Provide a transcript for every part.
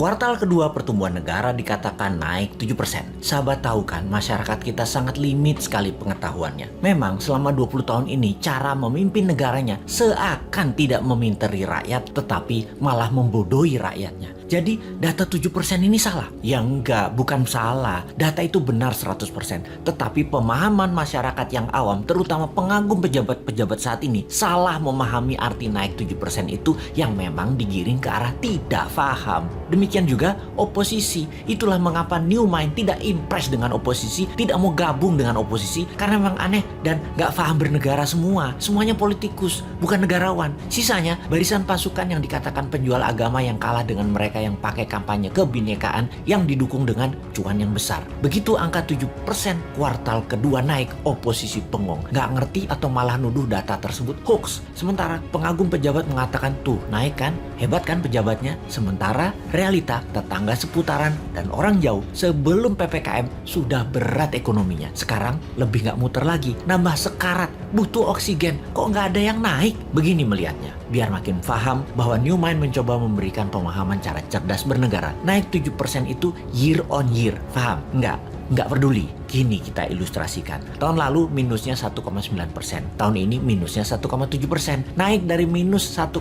Kuartal kedua pertumbuhan negara dikatakan naik 7%. Sahabat tahu kan, masyarakat kita sangat limit sekali pengetahuannya. Memang selama 20 tahun ini cara memimpin negaranya seakan tidak meminteri rakyat tetapi malah membodohi rakyatnya. Jadi data 7% ini salah? Ya enggak, bukan salah. Data itu benar 100%. Tetapi pemahaman masyarakat yang awam, terutama pengagum pejabat-pejabat saat ini, salah memahami arti naik 7% itu yang memang digiring ke arah tidak paham. Demikian juga oposisi. Itulah mengapa New Mind tidak impress dengan oposisi, tidak mau gabung dengan oposisi, karena memang aneh dan gak paham bernegara semua. Semuanya politikus, bukan negarawan. Sisanya barisan pasukan yang dikatakan penjual agama yang kalah dengan mereka yang pakai kampanye kebinekaan yang didukung dengan cuan yang besar. Begitu angka 7% kuartal kedua naik, oposisi bengong. Gak ngerti atau malah nuduh data tersebut hoax. Sementara pengagum pejabat mengatakan tuh naik kan, hebat kan pejabatnya. Sementara realita tetangga seputaran dan orang jauh sebelum PPKM sudah berat ekonominya. Sekarang lebih gak muter lagi, nambah sekarat, butuh oksigen. Kok gak ada yang naik? Begini melihatnya. Biar makin paham bahwa New Mind mencoba memberikan pemahaman cara cerdas bernegara. Naik 7% itu year on year. Paham? Nggak peduli. Kini kita ilustrasikan. Tahun lalu minusnya 1,9%. Tahun ini minusnya 1,7%. Naik dari minus 1,9%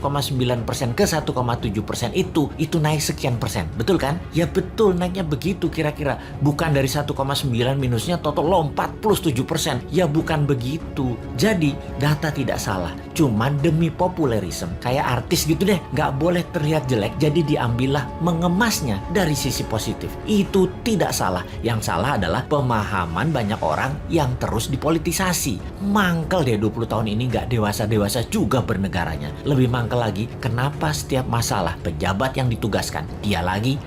ke 1,7% itu naik sekian persen. Betul kan? Ya betul, naiknya begitu kira-kira. Bukan dari 1,9 minusnya total lompat plus 7%. Ya bukan begitu. Jadi data tidak salah. Cuman demi populerisme. Kayak artis gitu deh. Nggak boleh terlihat jelek. Jadi diambillah mengemasnya dari sisi positif. Itu tidak salah. Yang salah adalah pemahaman banyak orang yang terus dipolitisasi. Mangkel deh 20 tahun ini gak dewasa-dewasa juga bernegaranya. Lebih mangkel lagi, kenapa setiap masalah pejabat yang ditugaskan dia lagi.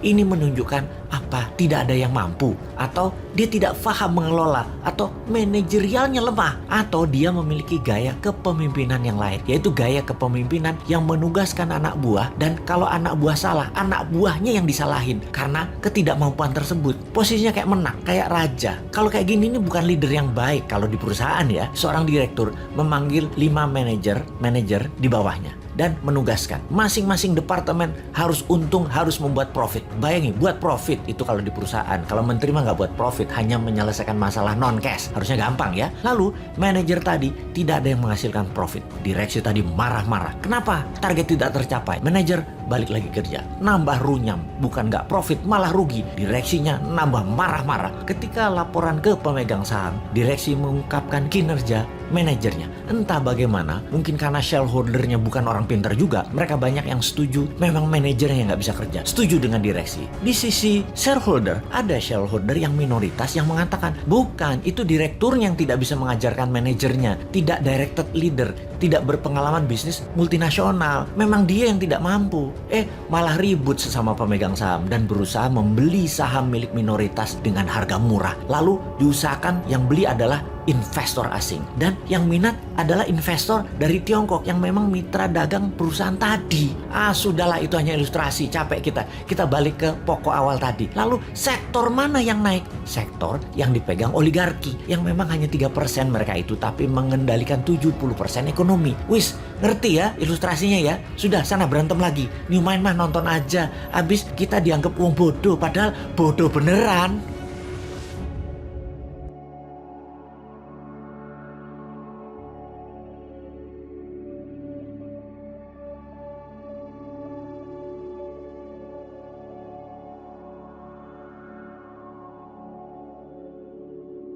Ini menunjukkan apa? Tidak ada yang mampu, atau dia tidak paham mengelola, atau manajerialnya lemah, atau dia memiliki gaya kepemimpinan yang lain, yaitu gaya kepemimpinan yang menugaskan anak buah, dan kalau anak buah salah, anak buahnya yang disalahin karena ketidakmampuan tersebut. Posisinya kayak menang, kayak raja. Kalau kayak gini ini bukan leader yang baik. Kalau di perusahaan ya, seorang direktur memanggil 5 manajer di bawahnya dan menugaskan masing-masing departemen harus untung, harus membuat profit. Bayangin, buat profit itu kalau di perusahaan. Kalau menteri mah nggak buat profit, hanya menyelesaikan masalah non cash. Harusnya gampang ya. Lalu manajer tadi tidak ada yang menghasilkan profit. Direksi tadi marah-marah. Kenapa? Target tidak tercapai. Manajer balik lagi kerja, nambah runyam, bukan nggak profit malah rugi. Direksinya nambah marah-marah. Ketika laporan ke pemegang saham, direksi mengungkapkan kinerja manajernya. Entah bagaimana, mungkin karena shareholdernya bukan orang pintar juga, mereka banyak yang setuju memang manajernya yang nggak bisa kerja, setuju dengan direksi. Di sisi shareholder, ada shareholder yang minoritas yang mengatakan bukan, itu direktur yang tidak bisa mengajarkan manajernya, tidak directed leader, tidak berpengalaman bisnis multinasional, memang dia yang tidak mampu. Malah ribut sesama pemegang saham dan berusaha membeli saham milik minoritas dengan harga murah. Lalu diusahakan yang beli adalah investor asing, dan yang minat adalah investor dari Tiongkok yang memang mitra dagang perusahaan tadi. Sudahlah, itu hanya ilustrasi, capek kita balik ke pokok awal tadi. Lalu sektor mana yang naik? Sektor yang dipegang oligarki, yang memang hanya 3% mereka itu, tapi mengendalikan 70% ekonomi. Wis, ngerti ya ilustrasinya ya? Sudah, sana berantem lagi. New Mind mah nonton aja, abis kita dianggap wong bodoh, padahal bodoh beneran.